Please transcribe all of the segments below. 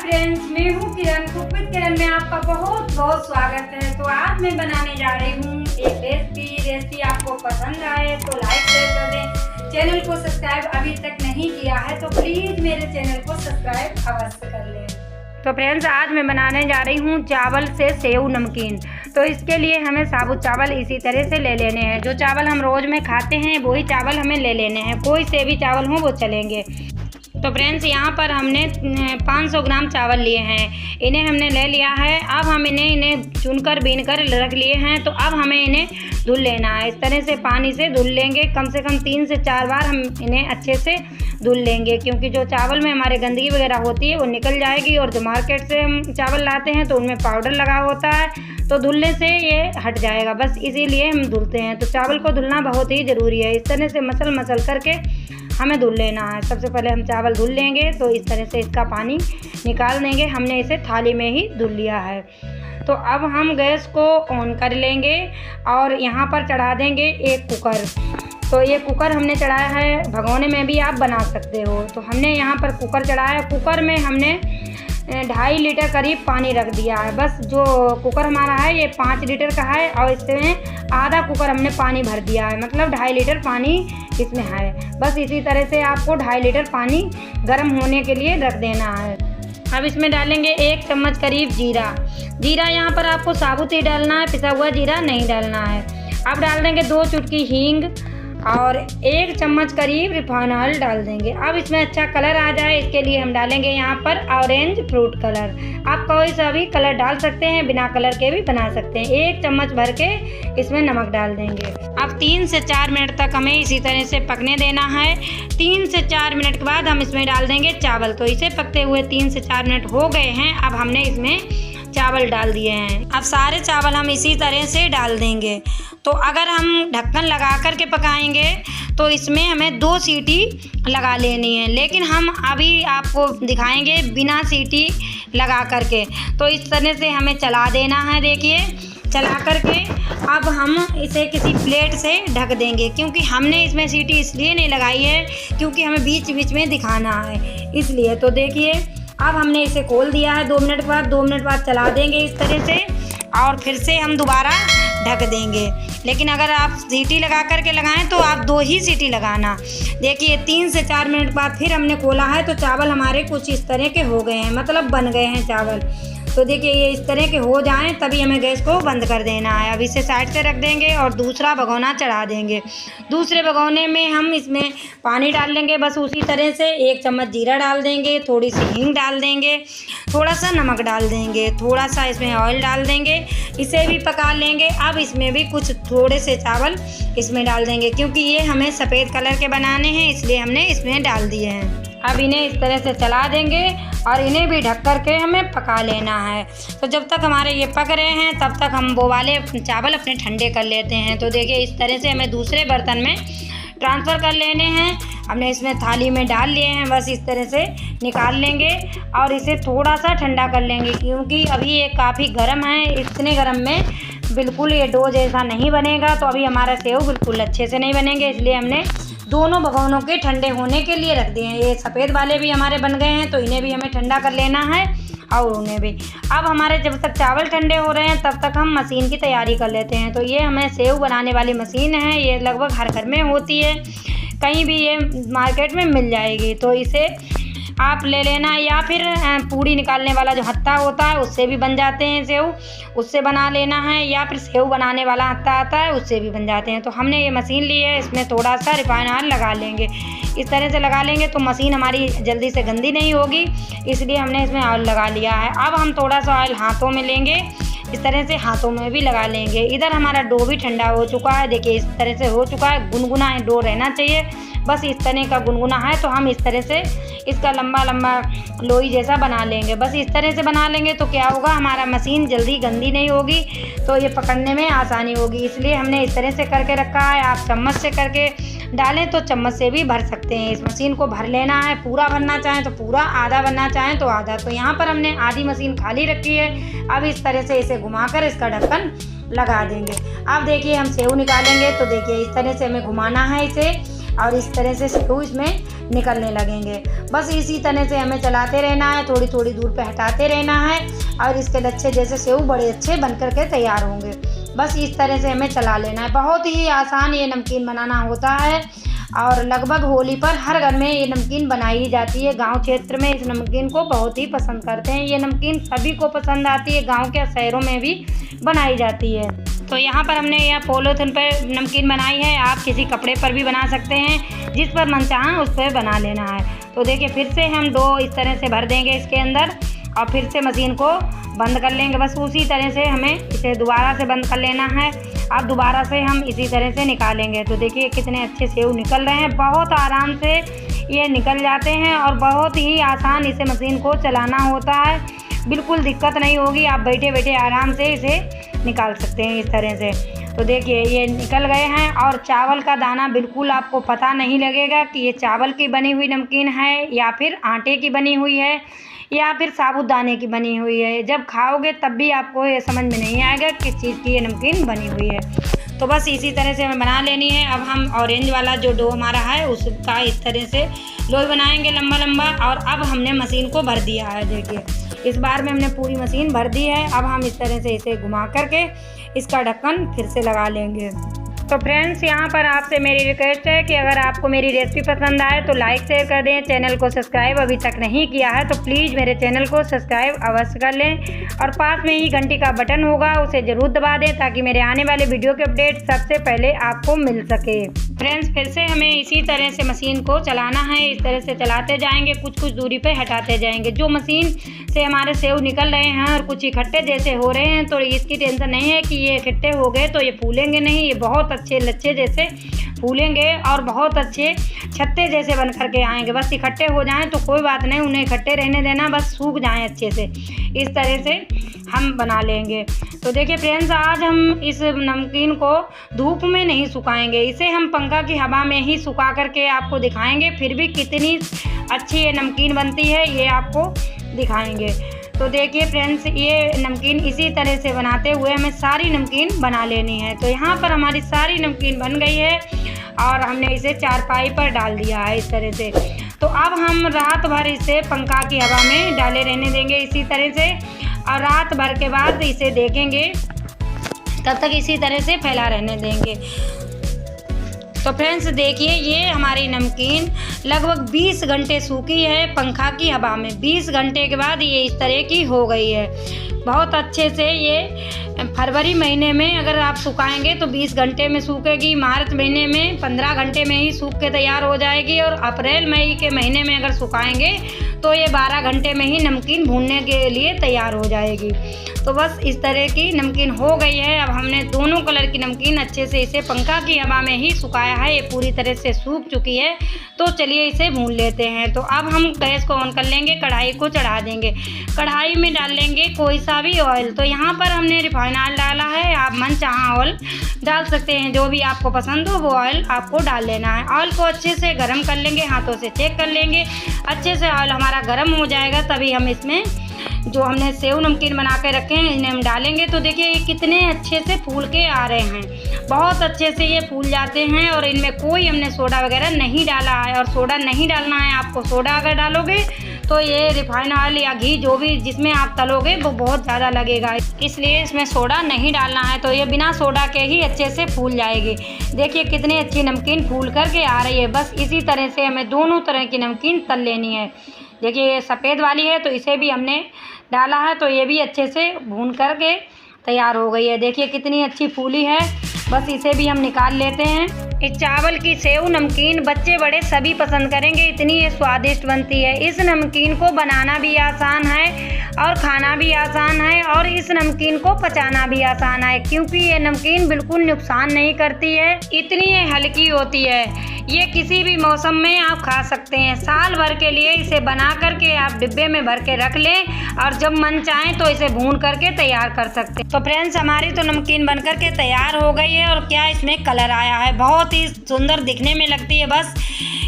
Friends, मैं हूँ किरण। Cook with किरण में आपका बहुत बहुत स्वागत है। तो आज मैं बनाने जा रही हूँ एक रेसिपी आपको पसंद आए तो लाइक शेयर कर दें। चैनल को सब्सक्राइब अभी तक नहीं किया है तो प्लीज़ मेरे चैनल को सब्सक्राइब अवश्य कर लें। तो फ्रेंड्स, आज मैं बनाने जा रही हूँ चावल से सेव नमकीन। तो इसके लिए हमें साबुत चावल इसी तरह से ले लेने हैं। जो चावल हम रोज़ में खाते हैं वही चावल हमें ले लेने हैं, कोई से भी चावल हों वो चलेंगे। तो फ्रेंड्स, यहाँ पर हमने 500 ग्राम चावल लिए हैं, इन्हें हमने ले लिया है। अब हम इन्हें चुनकर बीनकर रख लिए हैं। तो अब हमें इन्हें धुल लेना है। इस तरह से पानी से धुल लेंगे, कम से कम 3 से 4 बार हम इन्हें अच्छे से धुल लेंगे, क्योंकि जो चावल में हमारे गंदगी वगैरह होती है वो निकल जाएगी। और जो मार्केट से हम चावल लाते हैं तो उनमें पाउडर लगा होता है, तो धुलने से ये हट जाएगा, बस इसीलिए हम धुलते हैं। तो चावल को धुलना बहुत ही ज़रूरी है। इस तरह से मसल करके हमें धुल लेना है। सबसे पहले हम चावल धुल लेंगे, तो इस तरह से इसका पानी निकाल देंगे। हमने इसे थाली में ही धुल लिया है। तो अब हम गैस को ऑन कर लेंगे और यहाँ पर चढ़ा देंगे एक कुकर। तो ये कुकर हमने चढ़ाया है, भगोने में भी आप बना सकते हो। तो हमने यहाँ पर कुकर चढ़ाया। कुकर में हमने 2.5 लीटर करीब पानी रख दिया है। बस जो कुकर हमारा है ये 5 लीटर का है और इसमें आधा कुकर हमने पानी भर दिया है, मतलब 2.5 लीटर पानी इसमें है। बस इसी तरह से आपको 2.5 लीटर पानी गर्म होने के लिए रख देना है। अब इसमें डालेंगे 1 चम्मच करीब जीरा यहाँ पर आपको साबुत ही डालना है, पिसा हुआ जीरा नहीं डालना है। अब डाल देंगे 2 चुटकी हींग और 1 चम्मच करीब रिफाइंड ऑयल डाल देंगे। अब इसमें अच्छा कलर आ जाए इसके लिए हम डालेंगे यहाँ पर ऑरेंज फ्रूट कलर। आप कोई सा भी कलर डाल सकते हैं, बिना कलर के भी बना सकते हैं। 1 चम्मच भर के इसमें नमक डाल देंगे। अब 3 से 4 मिनट तक हमें इसी तरह से पकने देना है। 3 से 4 मिनट के बाद हम इसमें डाल देंगे चावल। तो इसे पकते हुए 3 से 4 मिनट हो गए हैं। अब हमने इसमें चावल डाल दिए हैं। अब सारे चावल हम इसी तरह से डाल देंगे। तो अगर हम ढक्कन लगा कर के पकाएंगे तो इसमें हमें 2 सीटी लगा लेनी है, लेकिन हम अभी आपको दिखाएंगे बिना सीटी लगा करके। तो इस तरह से हमें चला देना है। देखिए, चला करके अब हम इसे किसी प्लेट से ढक देंगे, क्योंकि हमने इसमें सीटी इसलिए नहीं लगाई है क्योंकि हमें बीच बीच में दिखाना है, इसलिए। तो देखिए, अब हमने इसे खोल दिया है। 2 मिनट बाद 2 मिनट बाद चला देंगे इस तरह से और फिर से हम दोबारा ढक देंगे। लेकिन अगर आप सीटी लगा करके लगाएं तो आप 2 ही सीटी लगाना। देखिए, 3 से 4 मिनट बाद फिर हमने खोला है तो चावल हमारे कुछ इस तरह के हो गए हैं, मतलब बन गए हैं चावल। तो देखिए, ये इस तरह के हो जाएं तभी हमें गैस को बंद कर देना है। अब इसे साइड से रख देंगे और दूसरा भगोना चढ़ा देंगे। दूसरे भगोने में हम इसमें पानी डाल लेंगे, बस उसी तरह से 1 चम्मच जीरा डाल देंगे, थोड़ी सी हींग डाल देंगे, थोड़ा सा नमक डाल देंगे, थोड़ा सा इसमें ऑयल डाल देंगे। इसे भी पका लेंगे। अब इसमें भी कुछ थोड़े से चावल इसमें डाल देंगे, क्योंकि ये हमें सफ़ेद कलर के बनाने हैं, इसलिए हमने इसमें डाल दिए हैं। अब इन्हें इस तरह से चला देंगे और इन्हें भी ढक कर के हमें पका लेना है। तो जब तक हमारे ये पक रहे हैं तब तक हम वो वाले चावल अपने ठंडे कर लेते हैं। तो देखिए, इस तरह से हमें दूसरे बर्तन में ट्रांसफ़र कर लेने हैं। हमने इसमें थाली में डाल लिए हैं, बस इस तरह से निकाल लेंगे और इसे थोड़ा सा ठंडा कर लेंगे, क्योंकि अभी ये काफ़ी गर्म है। इतने गर्म में बिल्कुल ये डो जैसा नहीं बनेगा, तो अभी हमारा सेव बिल्कुल अच्छे से नहीं बनेंगे, इसलिए हमने दोनों भगोनों के ठंडे होने के लिए रख दिए हैं। ये सफ़ेद वाले भी हमारे बन गए हैं, तो इन्हें भी हमें ठंडा कर लेना है और उन्हें भी। अब हमारे जब तक चावल ठंडे हो रहे हैं तब तक हम मशीन की तैयारी कर लेते हैं। तो ये हमें सेव बनाने वाली मशीन है, ये लगभग हर घर में होती है, कहीं भी ये मार्केट में मिल जाएगी। तो इसे आप ले लेना, या फिर पूड़ी निकालने वाला जो हत्था होता है उससे भी बन जाते हैं सेव, उससे बना लेना है, या फिर सेव बनाने वाला हत्था आता है उससे भी बन जाते हैं। तो हमने ये मशीन ली है, इसमें थोड़ा सा रिफाइंड ऑयल लगा लेंगे। इस तरह से लगा लेंगे तो मशीन हमारी जल्दी से गंदी नहीं होगी, इसलिए हमने इसमें ऑयल लगा लिया है। अब हम थोड़ा सा ऑयल हाथों में लेंगे, इस तरह से हाथों में भी लगा लेंगे। इधर हमारा डो भी ठंडा हो चुका है। देखिए, इस तरह से हो चुका है, गुनगुना डो रहना चाहिए, बस इस तरह का गुनगुना है। तो हम इस तरह से इसका लंबा लंबा लोई जैसा बना लेंगे। बस इस तरह से बना लेंगे तो क्या होगा, हमारा मशीन जल्दी गंदी नहीं होगी, तो ये पकड़ने में आसानी होगी, इसलिए हमने इस तरह से करके रखा है। आप चम्मच से करके डालें तो चम्मच से भी भर सकते हैं। इस मशीन को भर लेना है, पूरा भरना चाहें तो पूरा, आधा भरना चाहें तो आधा। तो यहाँ पर हमने आधी मशीन खाली रखी है। अब इस तरह से इसे घुमाकर इसका ढक्कन लगा देंगे। अब देखिए, हम सेव निकालेंगे तो देखिए इस तरह से हमें घुमाना है इसे और इस तरह से सेव इसमें निकलने लगेंगे। बस इसी तरह से हमें चलाते रहना है, थोड़ी थोड़ी दूर पे हटाते रहना है और इसके लच्छे जैसे सेव बड़े अच्छे बन करके तैयार होंगे। बस इस तरह से हमें चला लेना है। बहुत ही आसान ये नमकीन बनाना होता है और लगभग होली पर हर घर में ये नमकीन बनाई जाती है। गांव क्षेत्र में इस नमकीन को बहुत ही पसंद करते हैं। ये नमकीन सभी को पसंद आती है, गांव के शहरों में भी बनाई जाती है। तो यहाँ पर हमने यह पॉलीथिन पर नमकीन बनाई है। आप किसी कपड़े पर भी बना सकते हैं, जिस पर मन चाहे उस पर बना लेना है। तो देखिए फिर से हम डो इस तरह से भर देंगे इसके अंदर और फिर से मशीन को बंद कर लेंगे। बस उसी तरह से हमें इसे दोबारा से बंद कर लेना है। अब दोबारा से हम इसी तरह से निकालेंगे। तो देखिए कितने अच्छे सेव निकल रहे हैं, बहुत आराम से ये निकल जाते हैं और बहुत ही आसान इसे मशीन को चलाना होता है। बिल्कुल दिक्कत नहीं होगी, आप बैठे बैठे आराम से इसे निकाल सकते हैं इस तरह से। तो देखिए ये निकल गए हैं और चावल का दाना बिल्कुल आपको पता नहीं लगेगा कि ये चावल की बनी हुई नमकीन है या फिर आटे की बनी हुई है या फिर साबूदाने की बनी हुई है। जब खाओगे तब भी आपको ये समझ में नहीं आएगा किस चीज़ की ये नमकीन बनी हुई है। तो बस इसी तरह से हमें बना लेनी है। अब हम ऑरेंज वाला जो डो हमारा है उसका इस तरह से लोई बनाएंगे लंबा लंबा। और अब हमने मशीन को भर दिया है। देखिए इस बार में हमने पूरी मशीन भर दी है। अब हम इस तरह से इसे घुमा करके इसका ढक्कन फिर से लगा लेंगे। तो फ्रेंड्स यहाँ पर आपसे मेरी रिक्वेस्ट है कि अगर आपको मेरी रेसिपी पसंद आए तो लाइक शेयर कर दें। चैनल को सब्सक्राइब अभी तक नहीं किया है तो प्लीज़ मेरे चैनल को सब्सक्राइब अवश्य कर लें और पास में ही घंटी का बटन होगा उसे ज़रूर दबा दें ताकि मेरे आने वाले वीडियो के अपडेट सबसे पहले आपको मिल सके। फ्रेंड्स फिर से हमें इसी तरह से मशीन को चलाना है। इस तरह से चलाते जाएंगे, कुछ कुछ दूरी पर हटाते जाएंगे। जो मशीन से हमारे सेव निकल रहे हैं और कुछ इकट्ठे जैसे हो रहे हैं तो इसकी टेंशन नहीं है कि ये इकट्ठे हो गए तो ये फूलेंगे नहीं। ये बहुत अच्छे लच्छे जैसे फूलेंगे और बहुत अच्छे छत्ते जैसे बन करके आएंगे। बस इकट्ठे हो जाएं तो कोई बात नहीं, उन्हें इकट्ठे रहने देना, बस सूख जाएं अच्छे से। इस तरह से हम बना लेंगे। तो देखिए फ्रेंड्स आज हम इस नमकीन को धूप में नहीं सुखाएंगे, इसे हम पंखा की हवा में ही सुखा करके आपको दिखाएंगे। फिर भी कितनी अच्छी ये नमकीन बनती है ये आपको दिखाएंगे। तो देखिए फ्रेंड्स ये नमकीन इसी तरह से बनाते हुए हमें सारी नमकीन बना लेनी है। तो यहाँ पर हमारी सारी नमकीन बन गई है और हमने इसे चारपाई पर डाल दिया है इस तरह से। तो अब हम रात भर इसे पंखा की हवा में डाले रहने देंगे इसी तरह से और रात भर के बाद इसे देखेंगे, तब तक इसी तरह से फैला रहने देंगे। तो फ्रेंड्स देखिए ये हमारी नमकीन लगभग 20 घंटे सूखी है पंखा की हवा में। 20 घंटे के बाद ये इस तरह की हो गई है। बहुत अच्छे से ये फरवरी महीने में अगर आप सुखाएंगे तो 20 घंटे में सूखेगी। मार्च महीने में 15 घंटे में ही सूख के तैयार हो जाएगी और अप्रैल मई के महीने में अगर सुखाएंगे तो ये 12 घंटे में ही नमकीन भूनने के लिए तैयार हो जाएगी। तो बस इस तरह की नमकीन हो गई है। अब हमने दोनों कलर की नमकीन अच्छे से इसे पंखा की हवा में ही सुखाया है। ये पूरी तरह से सूख चुकी है। तो चलिए इसे भून लेते हैं। तो अब हम गैस को ऑन कर लेंगे, कढ़ाई को चढ़ा देंगे। कढ़ाई में डाल लेंगे कोई सा भी ऑयल। तो यहाँ पर हमने रिफाइंड ऑयल डाला है, आप मन चाहा ऑयल डाल सकते हैं, जो भी आपको पसंद हो वो ऑयल आपको डाल लेना है। ऑयल को अच्छे से गर्म कर लेंगे, हाथों से चेक कर लेंगे। अच्छे से ऑयल हमारा गर्म हो जाएगा तभी हम इसमें जो हमने सेव नमकीन बना के रखे हैं इन्हें हम डालेंगे। तो देखिए ये कितने अच्छे से फूल के आ रहे हैं, बहुत अच्छे से ये फूल जाते हैं और इनमें कोई हमने सोडा वगैरह नहीं डाला है। और सोडा नहीं डालना है आपको, सोडा अगर डालोगे तो ये रिफाइंड ऑयल या घी जो भी जिसमें आप तलोगे वो बहुत ज़्यादा लगेगा, इसलिए इसमें सोडा नहीं डालना है। तो ये बिना सोडा के ही अच्छे से फूल जाएगी। देखिए कितनी अच्छी नमकीन फूल करके आ रही है। बस इसी तरह से हमें दोनों तरह की नमकीन तल लेनी है। देखिए ये सफ़ेद वाली है तो इसे भी हमने डाला है तो ये भी अच्छे से भून करके तैयार हो गई है। देखिए कितनी अच्छी फूली है। बस इसे भी हम निकाल लेते हैं। इस चावल की सेव नमकीन बच्चे बड़े सभी पसंद करेंगे, इतनी ये स्वादिष्ट बनती है। इस नमकीन को बनाना भी आसान है और खाना भी आसान है और इस नमकीन को पचाना भी आसान है, क्योंकि ये नमकीन बिल्कुल नुकसान नहीं करती है, इतनी ये हल्की होती है। ये किसी भी मौसम में आप खा सकते हैं। साल भर के लिए इसे बना करके आप डिब्बे में भर के रख लें और जब मन चाहे तो इसे भून करके तैयार कर सकते हैं। तो फ्रेंड्स हमारी तो नमकीन बन करके तैयार हो गई है और क्या इसमें कलर आया है, बहुत ही सुंदर दिखने में लगती है। बस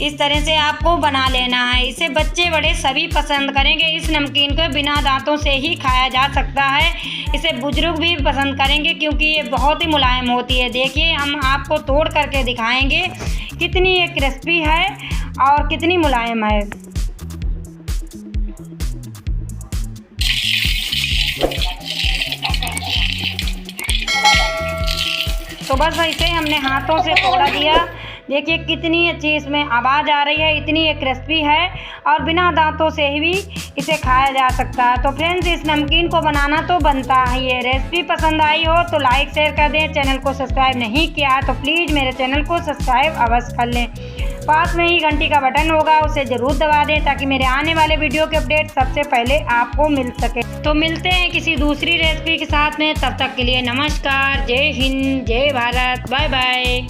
इस तरह से आपको बना लेना है। इसे बच्चे बड़े सभी पसंद करेंगे। इस नमकीन को बिना दांतों से ही खाया जा सकता है। इसे बुजुर्ग भी पसंद करेंगे क्योंकि ये बहुत ही मुलायम होती है। देखिए हम आपको तोड़ करके दिखाएंगे कितनी ये क्रिस्पी है और कितनी मुलायम है। तो बस ऐसे हमने हाथों से तोड़ा दिया। देखिए कितनी अच्छी इसमें आवाज़ आ रही है, इतनी ये क्रिस्पी है और बिना दांतों से भी इसे खाया जा सकता है। तो फ्रेंड्स, इस नमकीन को बनाना तो बनता है। ये रेसिपी पसंद आई हो तो लाइक शेयर कर दें। चैनल को सब्सक्राइब नहीं किया है तो प्लीज़ मेरे चैनल को सब्सक्राइब अवश्य कर लें। पास में ही घंटी का बटन होगा, उसे ज़रूर दबा दें ताकि मेरे आने वाले वीडियो के अपडेट सबसे पहले आपको मिल सके। तो मिलते हैं किसी दूसरी रेसिपी के साथ में, तब तक के लिए नमस्कार, जय हिंद, जय भारत, बाय बाय।